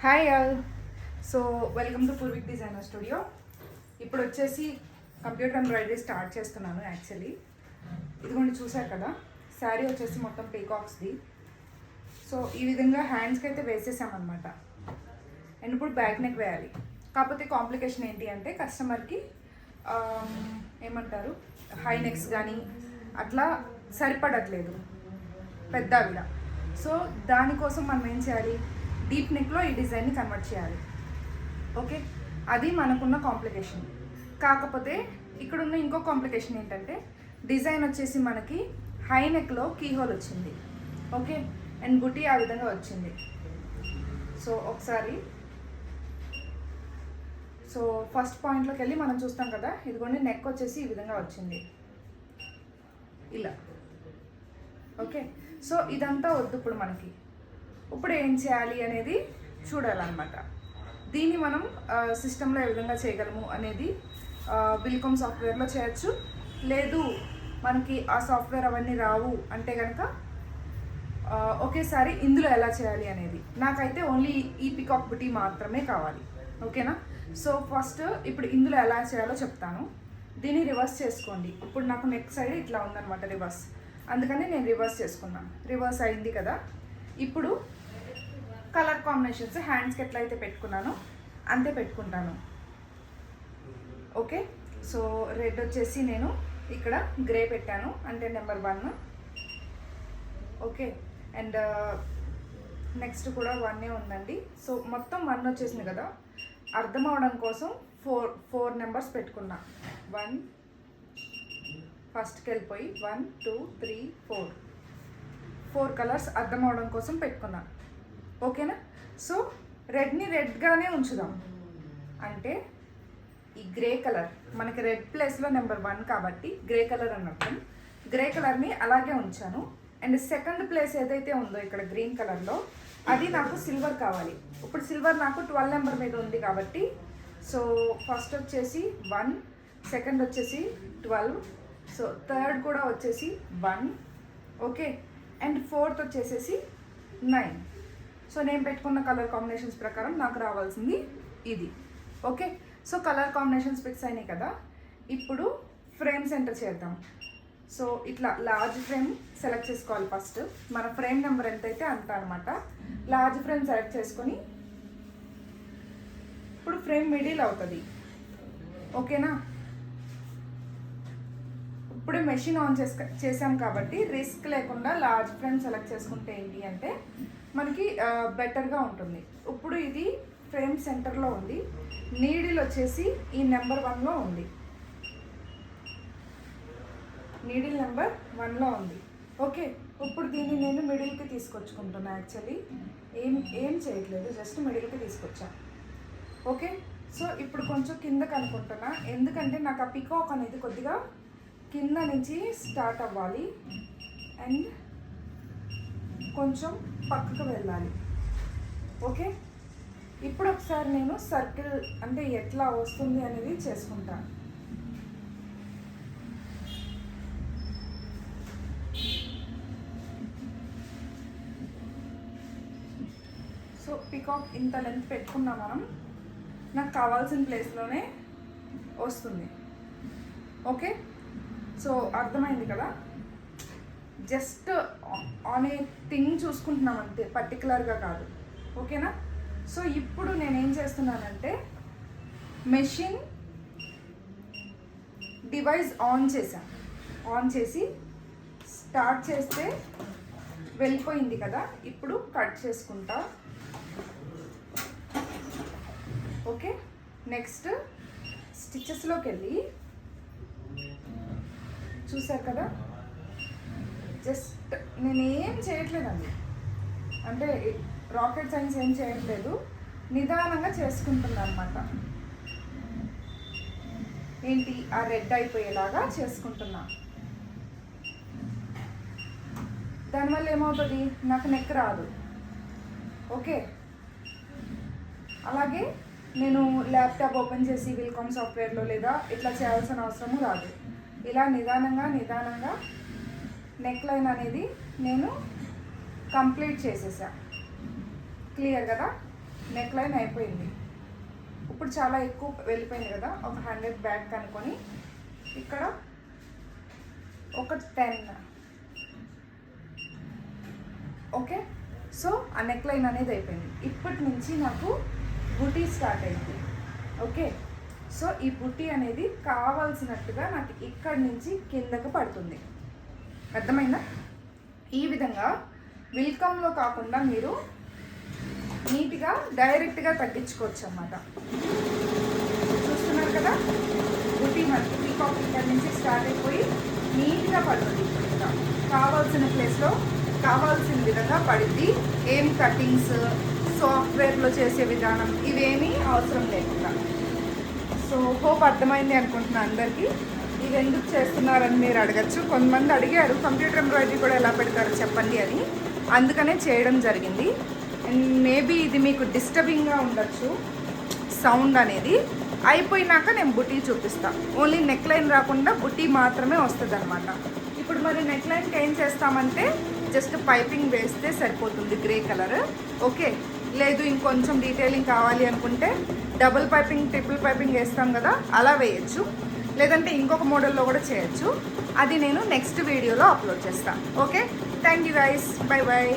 Hi all. So welcome to Purvik designer studio. ఇప్పుడు వచ్చేసి computer embroidery start చేస్తున్నాను. Actually ఇదిగోండి, చూసారు కదా, శారీ వచ్చేసి మొత్తం పీకాక్స్ది. సో ఈ విధంగా హ్యాండ్స్కి అయితే వేసేసామన్నమాట. అండ్ ఇప్పుడు బ్యాక్ నెక్ వేయాలి. కాకపోతే కాంప్లికేషన్ ఏంటి అంటే కస్టమర్కి ఏమంటారు, హై నెక్స్ కానీ అట్లా సరిపడట్లేదు పెద్దవిగా. సో దానికోసం మనం ఏం చేయాలి, డీప్ నెక్లో ఈ డిజైన్ని కన్వర్ట్ చేయాలి. ఓకే, అది మనకున్న కాంప్లికేషన్. కాకపోతే ఇక్కడున్న ఇంకో కాంప్లికేషన్ ఏంటంటే డిజైన్ వచ్చేసి మనకి హై నెక్లో కీ హోల్ వచ్చింది. ఓకే, అండ్ బుటీ ఆ విధంగా వచ్చింది. సో ఒకసారి ఫస్ట్ పాయింట్లోకి వెళ్ళి మనం చూస్తాం కదా, ఇదిగోండి నెక్ వచ్చేసి ఈ విధంగా వచ్చింది ఇలా. ఓకే, సో ఇదంతా వద్దు. ఇప్పుడు ఏం చేయాలి అనేది చూడాలన్నమాట. దీన్ని మనం సిస్టంలో ఏ విధంగా చేయగలము అనేది విల్కామ్ సాఫ్ట్వేర్లో చేయొచ్చు. లేదు మనకి ఆ సాఫ్ట్వేర్ అవన్నీ రావు అంటే కనుక ఒకేసారి ఇందులో ఎలా చేయాలి అనేది. నాకైతే ఓన్లీ ఈ పికాక్ బుటీ మాత్రమే కావాలి. ఓకేనా? సో ఫస్ట్ ఇప్పుడు ఇందులో ఎలా చేయాలో చెప్తాను. దీన్ని రివర్స్ చేసుకోండి. ఇప్పుడు నాకు నెక్ సైడ్ ఇట్లా ఉందన్నమాట రివర్స్, అందుకని నేను రివర్స్ చేసుకున్నాను. రివర్స్ అయింది కదా. ఇప్పుడు కలర్ కాంబినేషన్స్ హ్యాండ్స్కి ఎట్లయితే పెట్టుకున్నానో అంతే పెట్టుకుంటాను. ఓకే, సో రెడ్ వచ్చేసి నేను ఇక్కడ గ్రే పెట్టాను, అంటే నెంబర్ 1. ఓకే, అండ్ నెక్స్ట్ కూడా 1 ఉందండి. సో మొత్తం 1 వచ్చేసింది కదా, అర్థం అవడం కోసం 4 నెంబర్స్ పెట్టుకున్నా. 1 ఫస్ట్కి వెళ్ళిపోయి 1 2 3 4 కలర్స్ అర్థం అవడం కోసం పెట్టుకున్నా. ఓకేనా? సో రెడ్ని రెడ్గానే ఉంచుదాం. అంటే ఈ గ్రే కలర్ మనకి రెడ్ ప్లేస్లో నెంబర్ 1 కాబట్టి గ్రే కలర్ అన్నట్టు గ్రే కలర్ని అలాగే ఉంచాను. అండ్ సెకండ్ ప్లేస్ ఏదైతే ఉందో ఇక్కడ గ్రీన్ కలర్లో, అది నాకు సిల్వర్ కావాలి. ఇప్పుడు సిల్వర్ నాకు 12 నెంబర్ మీద ఉంది కాబట్టి, సో ఫస్ట్ వచ్చేసి 1, సెకండ్ వచ్చేసి 12, సో థర్డ్ కూడా వచ్చేసి 1. ఓకే, అండ్ ఫోర్త్ వచ్చేసేసి 9. సో నేను పెట్టుకున్న కలర్ కాంబినేషన్స్ ప్రకారం నాకు రావాల్సింది ఇది. Okay, so colour combinations fix అయినాయి కదా. ఇప్పుడు ఫ్రేమ్ సెంటర్ చేద్దాం. సో ఇట్లా లార్జ్ ఫ్రేమ్ సెలెక్ట్ చేసుకోవాలి. ఫస్ట్ మన ఫ్రేమ్ నెంబర్ ఎంతైతే అంత అనమాట. లార్జ్ ఫ్రేమ్ సెలెక్ట్ చేసుకొని ఇప్పుడు ఫ్రేమ్ మిడిల్ అవుతుంది. ఓకేనా? ఇప్పుడు మెషిన్ ఆన్ చేసాం కాబట్టి రిస్క్ లేకుండా లార్జ్ ఫ్రేమ్ సెలెక్ట్ చేసుకుంటే ఏంటి అంటే మనకి బెటర్గా ఉంటుంది. ఇప్పుడు ఇది ఫ్రేమ్ సెంటర్లో ఉంది. నీడిల్ వచ్చేసి ఈ నెంబర్ 1లో ఉంది. నీడిల్ నెంబర్ 1లో ఉంది. ఓకే, ఇప్పుడు దీన్ని నేను మిడిల్కి తీసుకొచ్చుకుంటున్నా. యాక్చువల్లీ ఏం చేయట్లేదు, జస్ట్ మిడిల్కి తీసుకొచ్చా. ఓకే, సో ఇప్పుడు కొంచెం కిందకి అనుకుంటున్నా, ఎందుకంటే నాకు ఆ పికాక్ అనేది కొద్దిగా కింద నుంచి స్టార్ట్ అవ్వాలి అండ్ కొంచెం పక్కకు వెళ్ళాలి. ఓకే, ఇప్పుడు ఒకసారి నేను సర్కిల్ అంటే ఎట్లా వస్తుంది అనేది చేసుకుంటాను. సో పికాక్ ఇంత లెంత్ పెట్టుకున్నా మనం, నాకు కావాల్సిన ప్లేస్లోనే వస్తుంది. ఓకే, సో అర్థమైంది కదా. జస్ట్ ఆన్ ఏ థింగ్ చూసుకుంటున్నాం అంతే, పర్టికులర్గా కాదు. ఓకేనా? సో ఇప్పుడు నేనేం చేస్తున్నానంటే మెషిన్ డివైస్ ఆన్ చేసి స్టార్ట్ చేస్తే వెళ్ళిపోయింది కదా. ఇప్పుడు కట్ చేసుకుంటా. ఓకే, నెక్స్ట్ స్టిచెస్లోకి వెళ్ళి చూసారు కదా, జస్ట్ నేనేం చేయట్లేదండి, అంటే రాకెట్ సైన్స్ ఏం చేయట్లేదు, నిదానంగా చేసుకుంటున్నాను అనమాట. ఏంటి, ఆ రెడ్ అయిపోయేలాగా చేసుకుంటున్నా. దానివల్ల ఏమవుతుంది, నాకు నెక్ రాదు. ఓకే, అలాగే నేను ల్యాప్టాప్ ఓపెన్ చేసి విల్కామ్ సాఫ్ట్వేర్లో లేదా ఇట్లా చేయాల్సిన అవసరము రాదు. ఇలా నిదానంగా నెక్ లైన్ అనేది నేను కంప్లీట్ చేసేసా. క్లియర్ కదా? నెక్ లైన్ అయిపోయింది. ఇప్పుడు చాలా ఎక్కువ వెళ్ళిపోయింది కదా, ఒక 100 బ్యాక్ అనుకొని ఇక్కడ ఒక 10. ఓకే, సో ఆ నెక్ లైన్ అనేది అయిపోయింది. ఇప్పటి నుంచి నాకు బుటీ స్టార్ట్ అయింది. ఓకే, సో ఈ బుటీ అనేది కావాల్సినట్టుగా నాకు ఇక్కడి నుంచి కిందకు పడుతుంది. అర్థమైందా? ఈ విధంగా విల్కమ్లో కాకుండా మీరు నీట్గా డైరెక్ట్గా తగ్గించుకోవచ్చు అన్నమాట. చూస్తున్నారు కదా, బుటీ మనకి పీకాక్ ఇక్కడి నుంచి స్టార్ట్ అయిపోయి నీట్గా పడుతుంది. ఇంకా కావాల్సిన ప్లేస్లో కావాల్సిన విధంగా పడింది. ఏం కటింగ్స్, సాఫ్ట్వేర్లో చేసే విధానం ఇవేమీ అవసరం లేకుండా. సో హోప్ అర్థమైంది అనుకుంటున్నాను అందరికీ. ఇది ఎందుకు చేస్తున్నారని మీరు అడగచ్చు. కొంతమంది అడిగారు కంప్యూటర్ ఎంబ్రాయిడరీ కూడా ఎలా పెడతారో చెప్పండి అని, అందుకనే చేయడం జరిగింది. అండ్ మేబీ ఇది మీకు డిస్టర్బింగ్గా ఉండొచ్చు సౌండ్ అనేది. అయిపోయినాక నేను బుటీ చూపిస్తాను. ఓన్లీ నెక్ లైన్ రాకుండా బుటీ మాత్రమే వస్తుంది అనమాట. ఇప్పుడు మరి నెక్ లైన్కి ఏం చేస్తామంటే జస్ట్ పైపింగ్ వేస్తే సరిపోతుంది, గ్రే కలర్. ఓకే, లేదు ఇంకొంచెం డీటెయిలింగ్ కావాలి అనుకుంటే డబుల్ పైపింగ్, ట్రిపుల్ పైపింగ్ వేస్తాం కదా, అలా వేయచ్చు. లేదంటే ఇంకొక మోడల్లో కూడా చేయొచ్చు. అది నేను నెక్స్ట్ వీడియోలో అప్లోడ్ చేస్తాను. Okay, thank you guys, bye bye.